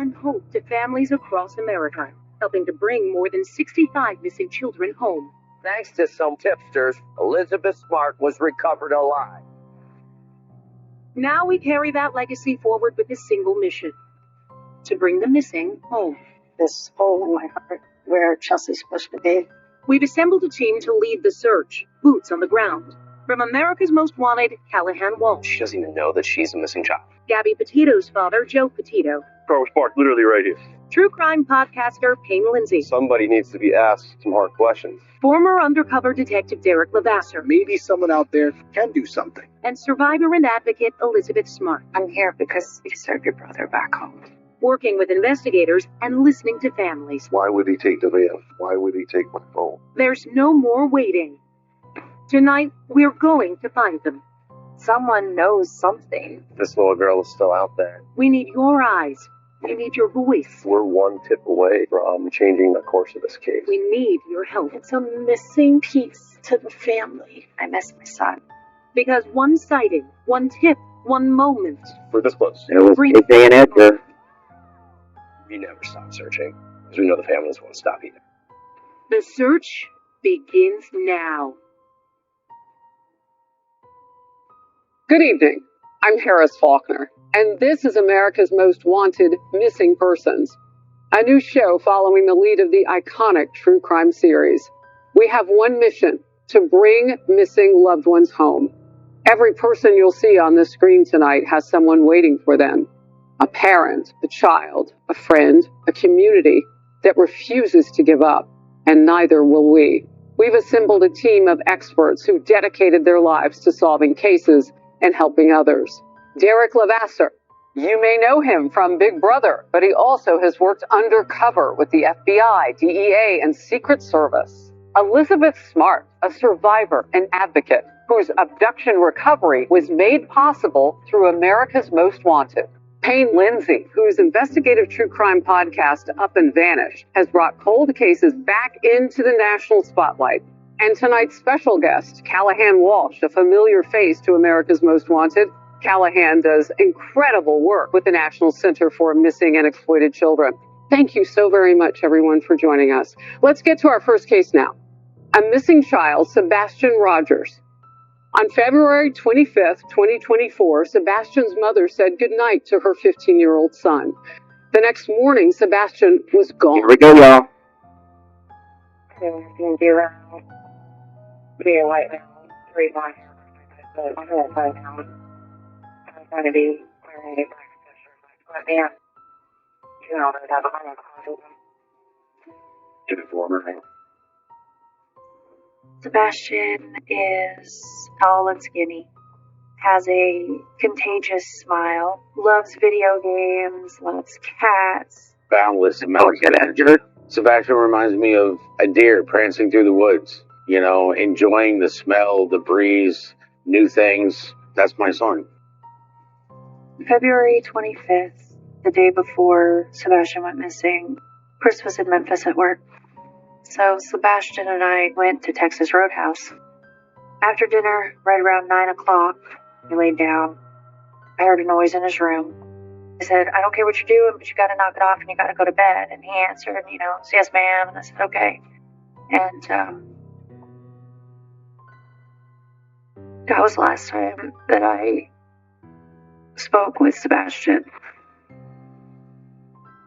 and hope to families across America, helping to bring more than 65 missing children home. Thanks to some tipsters, Elizabeth Smart was recovered alive. Now we carry that legacy forward with a single mission: to bring the missing home. This hole in my heart where Chelsea's supposed to be. We've assembled a team to lead the search, boots on the ground. From America's Most Wanted, Callahan Walsh. She doesn't even know that she's a missing child. Gabby Petito's father, Joe Petito. Car was parked literally right here. True crime podcaster Payne Lindsay. Somebody needs to be asked some hard questions. Former undercover detective Derek Levasseur. Maybe someone out there can do something. And survivor and advocate Elizabeth Smart. I'm here because you served your brother back home. Working with investigators and listening to families. Why would he take the van? Why would he take my phone? There's no more waiting. Tonight, we're going to find them. Someone knows something. This little girl is still out there. We need your eyes. We need your voice. We're one tip away from changing the course of this case. We need your help. It's a missing piece to the family. I miss my son. Because one sighting, one tip, one moment. We're this close. It was AJ and Edgar. We never stop searching, because we know the families won't stop either. The search begins now. Good evening. I'm Harris Faulkner, and this is America's Most Wanted Missing Persons, a new show following the lead of the iconic true crime series. We have one mission: to bring missing loved ones home. Every person you'll see on the screen tonight has someone waiting for them. A parent, a child, a friend, a community that refuses to give up, and neither will we. We've assembled a team of experts who dedicated their lives to solving cases and helping others. Derek Levasseur. You may know him from Big Brother, but he also has worked undercover with the FBI, DEA, and Secret Service. Elizabeth Smart, a survivor and advocate whose abduction recovery was made possible through America's Most Wanted. Payne Lindsay, whose investigative true crime podcast Up and Vanished has brought cold cases back into the national spotlight. And tonight's special guest, Callahan Walsh, a familiar face to America's Most Wanted. Callahan does incredible work with the National Center for Missing and Exploited Children. Thank you so very much, everyone, for joining us. Let's get to our first case now. A missing child, Sebastian Rogers. On February 25th, 2024, Sebastian's mother said goodnight to her 15-year-old son. The next morning, Sebastian was gone. Here we go, y'all. Being white now, 3 blonde hair. But I'm going to find out. I'm going to be wearing a black t-shirt. But yeah, you know, they have a home closet. Give it for her. Sebastian is tall and skinny, has a contagious smile, loves video games, loves cats. Boundless amounts of energy. Sebastian reminds me of a deer prancing through the woods. You know, enjoying the smell, the breeze, new things. That's my son. February 25th, the day before Sebastian went missing, Chris was in Memphis at work. So Sebastian and I went to Texas Roadhouse. After dinner, right around 9 o'clock, he laid down. I heard a noise in his room. I said, I don't care what you're doing, but you gotta knock it off and you gotta go to bed. And he answered, yes, ma'am. And I said, okay. And, that was the last time that I spoke with Sebastian.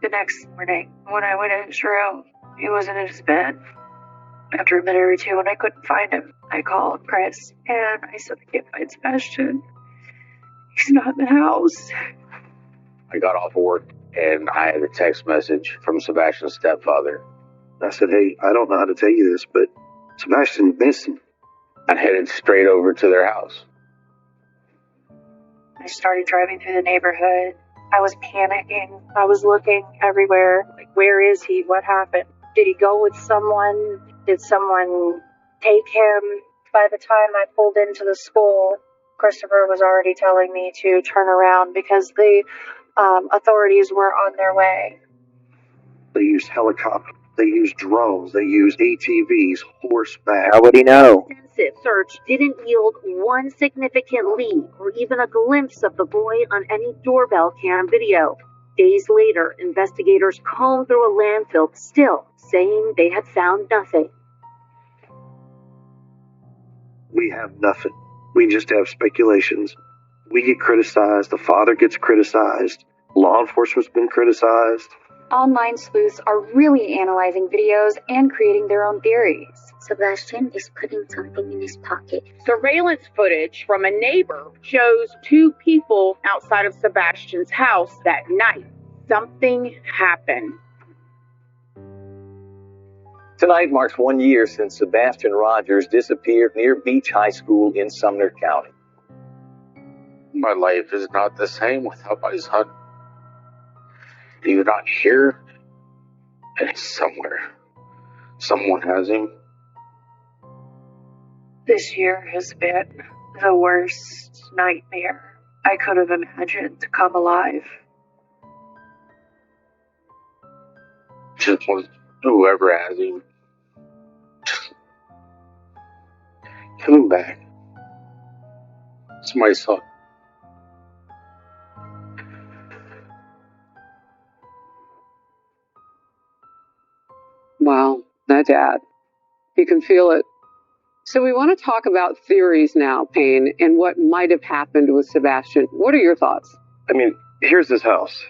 The next morning, when I went in his room, he wasn't in his bed. After a minute or two, when I couldn't find him, I called Chris, and I said, I can't find Sebastian. He's not in the house. I got off of work, and I had a text message from Sebastian's stepfather. I said, hey, I don't know how to tell you this, but Sebastian's missing. I headed straight over to their house. I started driving through the neighborhood. I was panicking. I was looking everywhere. Like, where is he? What happened? Did he go with someone? Did someone take him? By the time I pulled into the school, Christopher was already telling me to turn around because the authorities were on their way. They used helicopters. They used drones. They used ATVs, horseback. How would he know? Extensive search didn't yield one significant lead or even a glimpse of the boy on any doorbell cam video. Days later, investigators combed through a landfill, still saying they had found nothing. We have nothing. We just have speculations. We get criticized. The father gets criticized. Law enforcement's been criticized. Online sleuths are really analyzing videos and creating their own theories. Sebastian is putting something in his pocket. Surveillance footage from a neighbor shows two people outside of Sebastian's house that night. Something happened. Tonight marks 1 year since Sebastian Rogers disappeared near Beach High School in Sumner County. My life is not the same without my son. He's not here, and he's somewhere. Someone has him. This year has been the worst nightmare I could have imagined to come alive. Just want whoever has him. Give him back. It's my son. Wow, that dad. You can feel it. So we want to talk about theories now, Payne, and what might have happened with Sebastian. What are your thoughts? I mean, here's his house.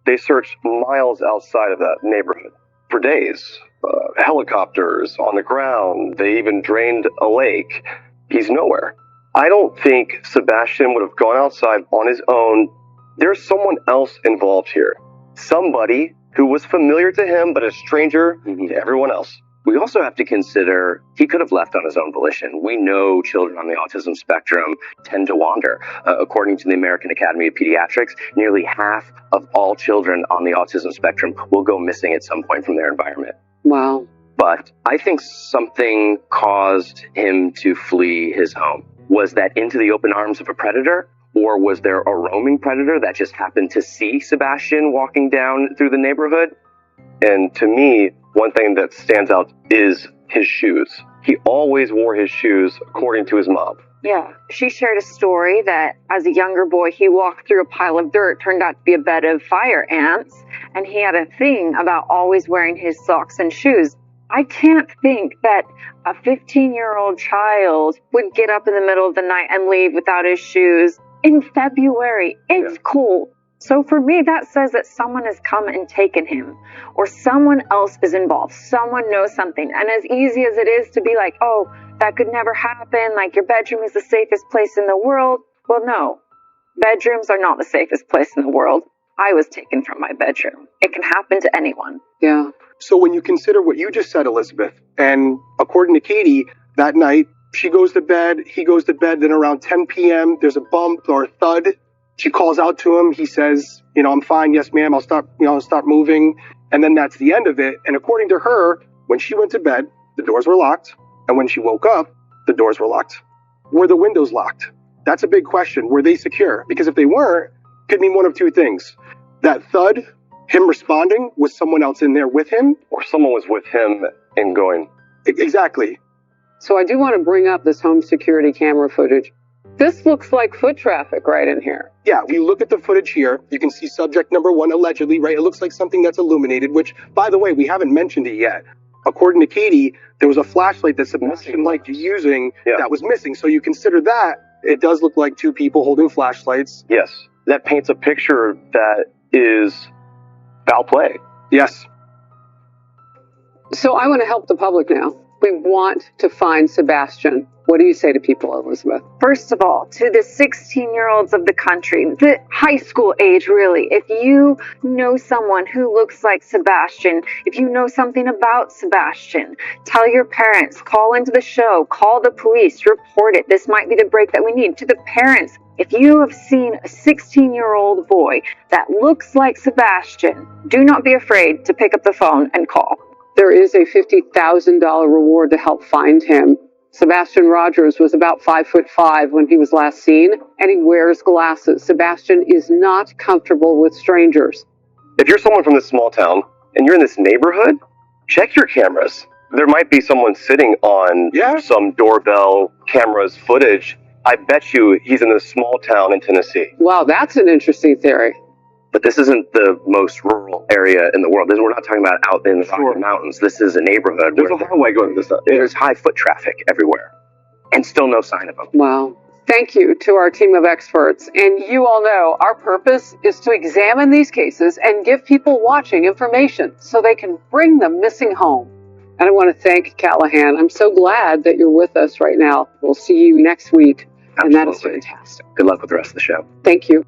They searched miles outside of that neighborhood for days. Helicopters on the ground. They even drained a lake. He's nowhere. I don't think Sebastian would have gone outside on his own. There's someone else involved here. Somebody who was familiar to him, but a stranger to everyone else. We also have to consider he could have left on his own volition. We know children on the autism spectrum tend to wander. According to the American Academy of Pediatrics, nearly half of all children on the autism spectrum will go missing at some point from their environment. Wow. But I think something caused him to flee his home. Was that into the open arms of a predator? Or was there a roaming predator that just happened to see Sebastian walking down through the neighborhood? And to me, one thing that stands out is his shoes. He always wore his shoes according to his mom. Yeah, she shared a story that as a younger boy, he walked through a pile of dirt, turned out to be a bed of fire ants, and he had a thing about always wearing his socks and shoes. I can't think that a 15-year-old child would get up in the middle of the night and leave without his shoes in February. It's cold. So for me, that says that someone has come and taken him, or someone else is involved. Someone knows something. And as easy as it is to be like, oh, that could never happen, like your bedroom is the safest place in the world. Well, no, bedrooms are not the safest place in the world. I was taken from my bedroom. It can happen to anyone. Yeah. So when you consider what you just said, Elizabeth, and according to Katie, that night, she goes to bed, he goes to bed, then around 10 p.m., there's a bump or a thud. She calls out to him. He says, I'm fine. Yes, ma'am. I'll start moving. And then that's the end of it. And according to her, when she went to bed, the doors were locked. And when she woke up, the doors were locked. Were the windows locked? That's a big question. Were they secure? Because if they weren't, it could mean one of two things. That thud, him responding, was someone else in there with him? Or someone was with him and going. Exactly. So I do want to bring up this home security camera footage. This looks like foot traffic right in here. Yeah, if you look at the footage here, you can see subject number 1 allegedly, right? It looks like something that's illuminated, which, by the way, we haven't mentioned it yet. According to Katie, there was a flashlight that Sebastian liked using that was missing. So you consider that, it does look like two people holding flashlights. Yes, that paints a picture that is foul play. Yes. So I want to help the public now. We want to find Sebastian. What do you say to people, Elizabeth? First of all, to the 16-year-olds of the country, the high school age, really, if you know someone who looks like Sebastian, if you know something about Sebastian, tell your parents, call into the show, call the police, report it. This might be the break that we need. To the parents, if you have seen a 16-year-old boy that looks like Sebastian, do not be afraid to pick up the phone and call. There is a $50,000 reward to help find him. Sebastian Rogers was about 5'5" when he was last seen, and he wears glasses. Sebastian is not comfortable with strangers. If you're someone from this small town and you're in this neighborhood, check your cameras. There might be someone sitting on some doorbell cameras footage. I bet you he's in this small town in Tennessee. Wow, that's an interesting theory. But this isn't the most rural area in the world. We're not talking about out in the Rocky Mountains. This is a neighborhood. There's a highway going this way. There's high foot traffic everywhere, and still no sign of them. Wow. Thank you to our team of experts. And you all know our purpose is to examine these cases and give people watching information so they can bring the missing home. And I want to thank Callahan. I'm so glad that you're with us right now. We'll see you next week. Absolutely. And that is fantastic. Good luck with the rest of the show. Thank you.